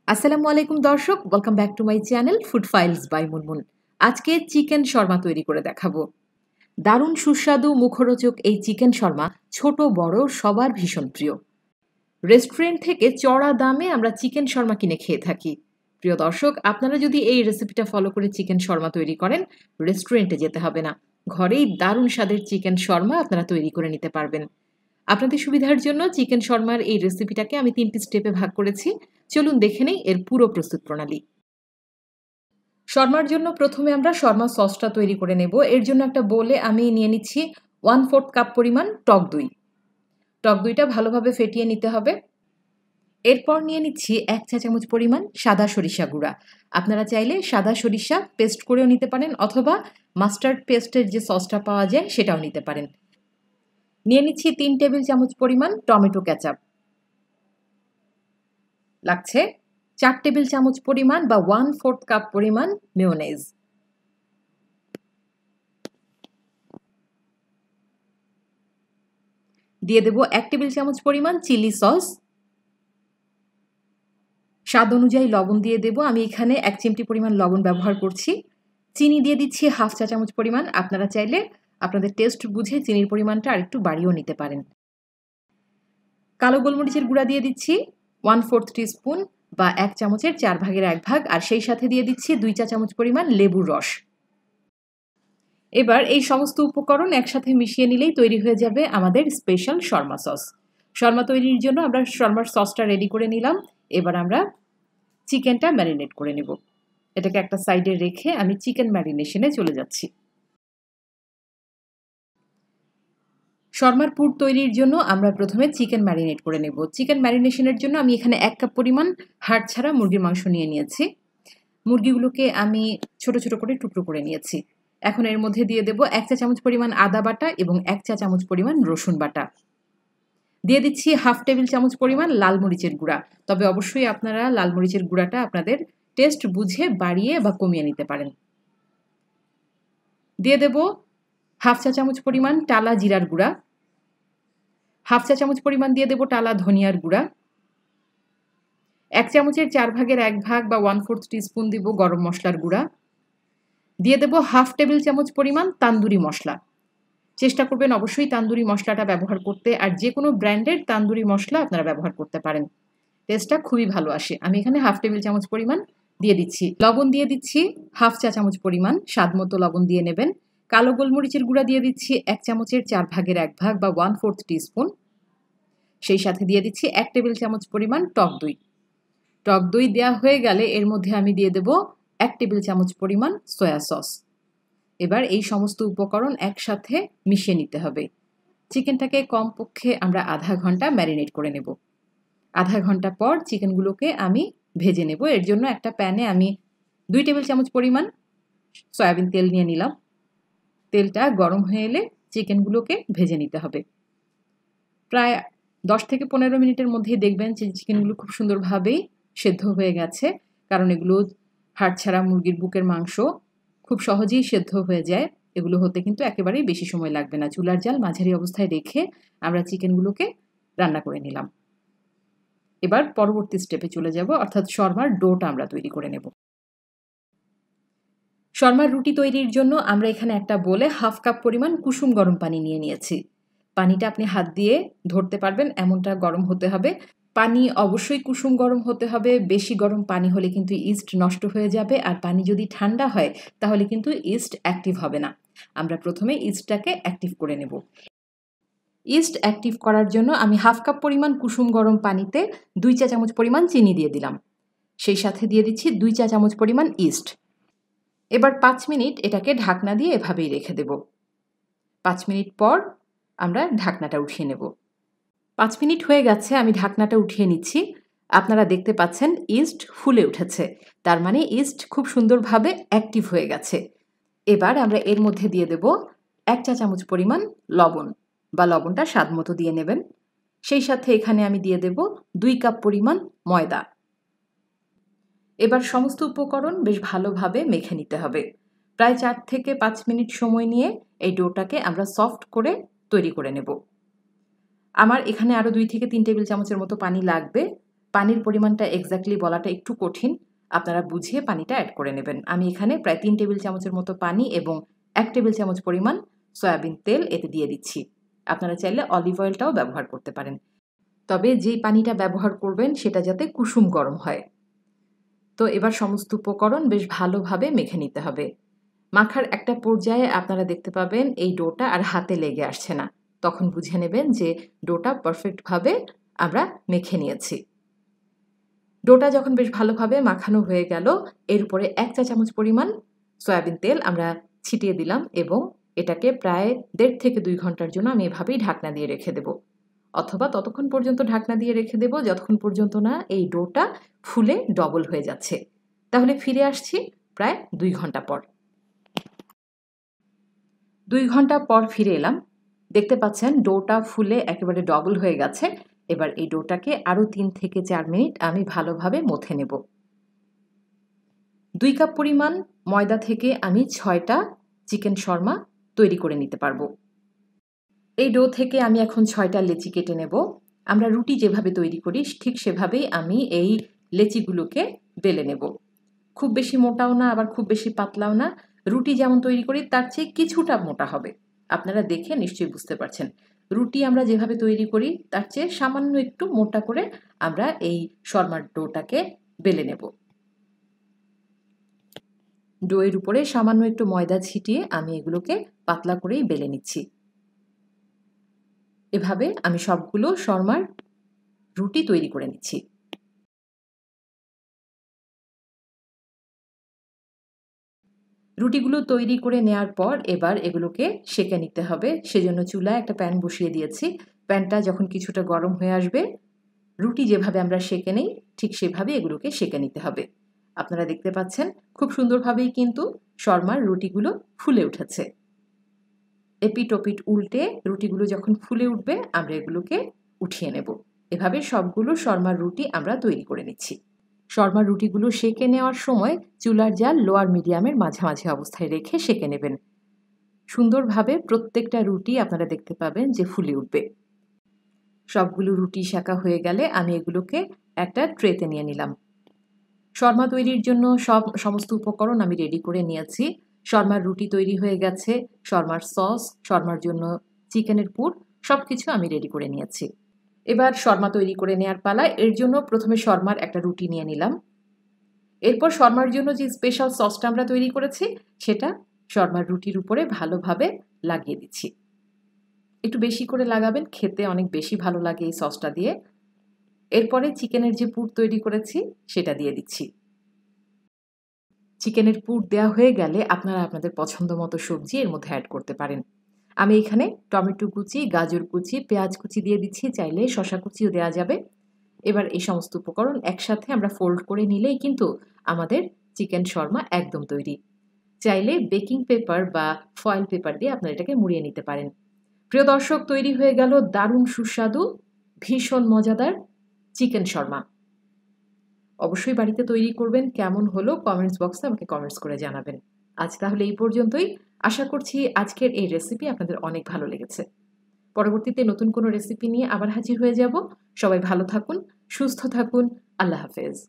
আসসালামু আলাইকুম দর্শক, welcome back to my channel food files by Munmun. আজকে চিকেন শর্মা তৈরি করে দেখাবো। দারুণ সুস্বাদু মুখরোচক এই চিকেন শর্মা ছোট বড় সবার ভীষণ প্রিয়। রেস্টুরেন্ট থেকে চড়া দামে আমরা চিকেন শর্মা কিনে খেয়ে থাকি। প্রিয় দর্শক, আপনারা যদি এই রেসিপিটা ফলো করে চিকেন শর্মা তৈরি করেন, রেস্টুরেন্টে যেতে হবে না, ঘরেই দারুণ স্বাদের চিকেন শর্মা আপনারা তৈরি করে নিতে পারবেন। আপনাদের সুবিধার জন্য চিকেন শর্মার এই রেসিপিটাকে আমি 3টি স্টেপে ভাগ করেছি। চলুন দেখে নেই এর পুরো প্রস্তুত প্রণালী। শর্মার জন্য প্রথমে আমরা শর্মা সসটা তৈরি করে নেব। এর জন্য একটা বোলে আমি নিয়ে নিচ্ছি 1/4 কাপ পরিমাণ টক দই। টক দইটা ভালোভাবে ফেটিয়ে নিতে হবে। এরপর নিয়ে নিচ্ছি 1 চা চামচ পরিমাণ সাদা সরিষা গুঁড়া। আপনারা চাইলে সাদা সরিষা পেস্ট করেও নিতে পারেন, অথবা মাস্টার্ড পেস্টের যে সসটা পাওয়া যায় সেটাও নিতে পারেন। নিয়ে নিচ্ছি 3 টেবিল চামচ পরিমাণ টমেটো কেচাপ। লাগছে 4 টেবিল চামচ পরিমাণ বা 1/4 কাপ পরিমাণ মেয়োনেজ। দিয়ে দেব 1 টেবিল চামচ পরিমাণ চিলি সস। স্বাদ অনুযায়ী লবণ দিয়ে দেব। আমি এখানে 1 চিমটি পরিমাণ লবণ ব্যবহার করছি। চিনি দিয়ে দিচ্ছি 1/2 চা চামচ পরিমাণ। আপনারা চাইলে আপনাদের টেস্ট বুঝে চিনির পরিমাণটা আরেকটু বাড়িয়েও নিতে পারেন। কালো গোলমরিচের গুঁড়া দিয়ে দিচ্ছি 1/4 টিস্পুন বা 1 চামচের 4 ভাগের 1 ভাগ, আর সেই সাথে দিয়ে দিচ্ছি 2 চা চামচ পরিমাণ লেবুর রস। এবার এই সমস্ত উপকরণ একসাথে মিশিয়ে নিলেই তৈরি হয়ে যাবে আমাদের স্পেশাল শর্মা সস। শর্মা তৈরির জন্য আমরা শর্মার সসটা রেডি করে নিলাম। এবার আমরা চিকেনটা ম্যারিনেট করে নেব। এটাকে একটা সাইডে রেখে আমি চিকেন ম্যারিনেশনে চলে যাচ্ছি। শর্মার পুর তৈরির জন্য আমরা প্রথমে চিকেন ম্যারিনেট করে নেব। চিকেন ম্যারিনেশনের জন্য আমি এখানে 1 কাপ পরিমাণ হাড় ছাড়া মুরগির মাংস নিয়ে নিয়েছি। মুরগিগুলোকে আমি ছোট ছোট করে টুকরো করে নিয়েছি। এখন এর মধ্যে দিয়ে দেব 1 চা চামচ পরিমাণ আদা বাটা এবং 1 চা চামচ পরিমাণ রসুন বাটা। দিয়ে দিচ্ছি 1/2 টেবিল চামচ পরিমাণ লাল মরিচের গুঁড়া। তবে অবশ্যই আপনারা লাল মরিচের গুঁড়াটা আপনাদের টেস্ট বুঝে বাড়িয়ে বা কমিয়ে নিতে পারেন। দিয়ে দেব 1/2 চা চামচ পরিমাণ টালা জিরার গুঁড়া। 1/2 চা চামচ পরিমাণ দিয়ে দেব টালা ধনিয়ার গুঁড়া। 1 চামচের 4 ভাগের 1 ভাগ বা 1/4 টিস্পুন দিব গরম মশলার গুঁড়া। দিয়ে দেব 1/2 টেবিল চামচ পরিমাণ তান্দুরি মশলা। চেষ্টা করবেন অবশ্যই তান্দুরি মশলাটা ব্যবহার করতে, আর যে কোনো ব্র্যান্ডের তান্দুরি মশলা আপনারা ব্যবহার করতে পারেন, টেস্টটা খুবই ভালো আসে। আমি এখানে 1/2 টেবিল চামচ পরিমাণ দিয়ে দিচ্ছি। লবণ দিয়ে দিচ্ছি 1/2 চা চামচ পরিমাণ, স্বাদ মতো লবণ দিয়ে নেবেন। কালো গোলমরিচের গুঁড়া দিয়ে দিচ্ছি 1 চামচের 4 ভাগের 1 ভাগ বা 1/4 টিস্পুন। সেই সাথে দিয়ে দিচ্ছি 1 টেবিল চামচ পরিমাণ টক দই। টক দই দেওয়া হয়ে গেলে এর মধ্যে আমি দিয়ে দেব 1 টেবিল চামচ পরিমাণ সয়া সস। এবার এই সমস্ত উপকরণ একসাথে মিশিয়ে নিতে হবে। চিকেনটাকে কমপক্ষে আমরা আধা ঘন্টা ম্যারিনেট করে নেব। আধা ঘন্টা পর চিকেনগুলোকে আমি ভেজে নেব। এর জন্য একটা প্যানে আমি 2 টেবিল চামচ পরিমাণ সয়াবিন তেল নিয়ে নিলাম। তেলটা গরম হয়ে এলে চিকেনগুলোকে ভেজে নিতে হবে। প্রায় 10 থেকে 15 মিনিটের মধ্যেই দেখবেন যে চিকেনগুলো খুব সুন্দরভাবেই সেদ্ধ হয়ে গেছে, কারণ এগুলো হাড় ছাড়া মুরগির বুকের মাংস, খুব সহজেই সেদ্ধ হয়ে যায়। এগুলো হতে কিন্তু একেবারেই বেশি সময় লাগবে না। চুলার জাল মাঝারি অবস্থায় রেখে আমরা চিকেনগুলোকে রান্না করে নিলাম। এবার পরবর্তী স্টেপে চলে যাব, অর্থাৎ শর্মার ডোটা আমরা তৈরি করে নেব। শর্মার রুটি তৈরির জন্য আমরা এখানে একটা বোলে 1/2 কাপ পরিমাণ কুসুম গরম পানি নিয়ে নিয়েছি। পানিটা আপনি হাত দিয়ে ধরতে পারবেন এমনটা গরম হতে হবে। পানি অবশ্যই কুসুম গরম হতে হবে। বেশি গরম পানি হলে কিন্তু ইস্ট নষ্ট হয়ে যাবে, আর পানি যদি ঠান্ডা হয় তাহলে কিন্তু ইস্ট অ্যাক্টিভ হবে না। আমরা প্রথমে ইস্টটাকে অ্যাক্টিভ করে নেব। ইস্ট অ্যাক্টিভ করার জন্য আমি 1/2 কাপ পরিমাণ কুসুম গরম পানিতে 2 চা চামচ পরিমাণ চিনি দিয়ে দিলাম। সেই সাথে দিয়ে দিচ্ছি 2 চা চামচ পরিমাণ ইস্ট। এবার 5 মিনিট এটাকে ঢাকনা দিয়ে এভাবেই রেখে দেব। 5 মিনিট পর আমরা ঢাকনাটা উঠিয়ে নেব। 5 মিনিট হয়ে গেছে, আমি ঢাকনাটা উঠিয়ে নিচ্ছি। আপনারা দেখতে পাচ্ছেন ইস্ট ফুলে উঠেছে, তার মানে ইস্ট খুব সুন্দরভাবে অ্যাক্টিভ হয়ে গেছে। এবার আমরা এর মধ্যে দিয়ে দেব 1 চা চামচ পরিমাণ লবণ, বা লবণটা স্বাদ মতো দিয়ে নেবেন। সেই সাথে এখানে আমি দিয়ে দেব 2 কাপ পরিমাণ ময়দা। এবার সমস্ত উপকরণ বেশ ভালোভাবে মেখে নিতে হবে। প্রায় 4 থেকে 5 মিনিট সময় নিয়ে এই ডোটাকে আমরা সফট করে তৈরি করে নেব। আমার এখানে আরও 2 থেকে 3 টেবিল চামচের মতো পানি লাগবে। পানির পরিমাণটা এক্স্যাক্টলি বলাটা একটু কঠিন, আপনারা বুঝিয়ে পানিটা অ্যাড করে নেবেন। আমি এখানে প্রায় 3 টেবিল চামচের মতো পানি এবং 1 টেবিল চামচ পরিমাণ সয়াবিন তেল এতে দিয়ে দিচ্ছি। আপনারা চাইলে অলিভ অয়েলটাও ব্যবহার করতে পারেন, তবে যেই পানিটা ব্যবহার করবেন সেটা যাতে কুসুম গরম হয়। তো এবার সমস্ত উপকরণ বেশ ভালোভাবে মেখে নিতে হবে। মাখার একটা পর্যায়ে আপনারা দেখতে পাবেন এই ডোটা আর হাতে লেগে আসছে না, তখন বুঝে নেবেন যে ডোটা পারফেক্টভাবে আমরা মেখে নিয়েছি। ডোটা যখন বেশ ভালোভাবে মাখানো হয়ে গেল, এর উপরে 1 চা চামচ পরিমাণ সয়াবিন তেল আমরা ছিটিয়ে দিলাম এবং এটাকে প্রায় 1.5 থেকে 2 ঘন্টার জন্য আমি এভাবেই ঢাকনা দিয়ে রেখে দেব, অথবা ততক্ষণ পর্যন্ত ঢাকনা দিয়ে রেখে দেব যতক্ষণ পর্যন্ত না এই ডোটা ফুলে ডবল হয়ে যাচ্ছে। তাহলে ফিরে আসছি প্রায় 2 ঘন্টা পর। 2 ঘন্টা পর ফিরে এলাম। দেখতে পাচ্ছেন ডোটা ফুলে একেবারে ডবল হয়ে গেছে। এবার এই ডোটাকে আরও 3 থেকে 4 মিনিট আমি ভালোভাবে মথে নেব। 2 কাপ পরিমাণ ময়দা থেকে আমি 6টা চিকেন শর্মা তৈরি করে নিতে পারবো। এই ডো থেকে আমি এখন 6টা লেচি কেটে নেব। আমরা রুটি যেভাবে তৈরি করি ঠিক সেভাবেই আমি এই লেচিগুলোকে বেলে নেব। খুব বেশি মোটাও না, আবার খুব বেশি পাতলাও না। রুটি যেমন তৈরি করি তার চেয়ে কিছুটা মোটা হবে। আপনারা দেখে নিশ্চয়ই বুঝতে পারছেন। রুটি আমরা যেভাবে তৈরি করি তার চেয়ে সামান্য একটু মোটা করে আমরা এই শর্মার ডোটাকে বেলে নেব। ডোয়ের উপরে সামান্য একটু ময়দা ছিটিয়ে আমি এগুলোকে পাতলা করেই বেলে নিচ্ছি। এভাবে আমি সবগুলো শর্মার রুটি তৈরি করে নিচ্ছি। রুটিগুলো তৈরি করে নেওয়ার পর এবার এগুলোকে সেঁকে নিতে হবে। সেজন্য চুলায় একটা প্যান বসিয়ে দিয়েছি। প্যানটা যখন কিছুটা গরম হয়ে আসবে, রুটি যেভাবে আমরা সেঁকে নেই ঠিক সেভাবে এগুলোকে সেঁকে নিতে হবে। আপনারা দেখতে পাচ্ছেন খুব সুন্দরভাবেই কিন্তু শর্মার রুটিগুলো ফুলে উঠেছে। এপিট ওপিট উল্টে রুটিগুলো যখন ফুলে উঠবে আমরা এগুলোকে উঠিয়ে নেব। এভাবে সবগুলো শর্মার রুটি আমরা তৈরি করে নিচ্ছি। শর্মার রুটিগুলো সেঁকে নেওয়ার সময় চুলার জাল লোয়ার মিডিয়ামের মাঝামাঝি অবস্থায় রেখে সেঁকে নেবেন। সুন্দরভাবে প্রত্যেকটা রুটি আপনারা দেখতে পাবেন যে ফুলে উঠবে। সবগুলো রুটি সেঁকা হয়ে গেলে আমি এগুলোকে একটা ট্রেতে নিয়ে নিলাম। শর্মা তৈরির জন্য সমস্ত উপকরণ আমি রেডি করে নিয়েছি। শর্মার রুটি তৈরি হয়ে গেছে, শর্মার সস, শর্মার জন্য চিকেনের পুর সবকিছু আমি রেডি করে নিয়েছি। এবার শর্মা তৈরি করে নেওয়ার পালা। এর জন্য প্রথমে শর্মার একটা রুটি নিয়ে নিলাম। এরপর শর্মার জন্য যে স্পেশাল সসটা আমরা তৈরি করেছি সেটা শর্মার রুটির উপরে ভালোভাবে লাগিয়ে দিচ্ছি। একটু বেশি করে লাগাবেন, খেতে অনেক বেশি ভালো লাগে এই সসটা দিয়ে। এরপরে চিকেনের যে পুর তৈরি করেছি সেটা দিয়ে দিচ্ছি। চিকেনের পুর দেওয়া হয়ে গেলে আপনারা আপনাদের পছন্দ মতো সবজি এর মধ্যে অ্যাড করতে পারেন। আমি এখানে টমেটো কুচি, গাজর কুচি, পেঁয়াজ কুচি দিয়ে দিচ্ছি, চাইলে শসা কুচিও দেওয়া যাবে। এবার এই সমস্ত উপকরণ একসাথে আমরা ফোল্ড করে নিলেই কিন্তু আমাদের চিকেন শর্মা একদম তৈরি। চাইলে বেকিং পেপার বা ফয়েল পেপার দিয়ে আপনারা এটাকে মুড়িয়ে নিতে পারেন। প্রিয় দর্শক, তৈরি হয়ে গেল দারুণ সুস্বাদু, ভীষণ মজাদার চিকেন শর্মা। অবশ্যই বাড়িতে তৈরি করবেন। কেমন হলো কমেন্টস বক্সে আমাকে কমেন্টস করে জানাবেন। আজ তাহলে এই পর্যন্তই। আশা করছি আজকের এই রেসিপি আপনাদের অনেক ভালো লেগেছে। পরবর্তীতে নতুন কোনো রেসিপি নিয়ে আবার হাজির হয়ে যাব। সবাই ভালো থাকুন, সুস্থ থাকুন। আল্লাহ হাফেজ।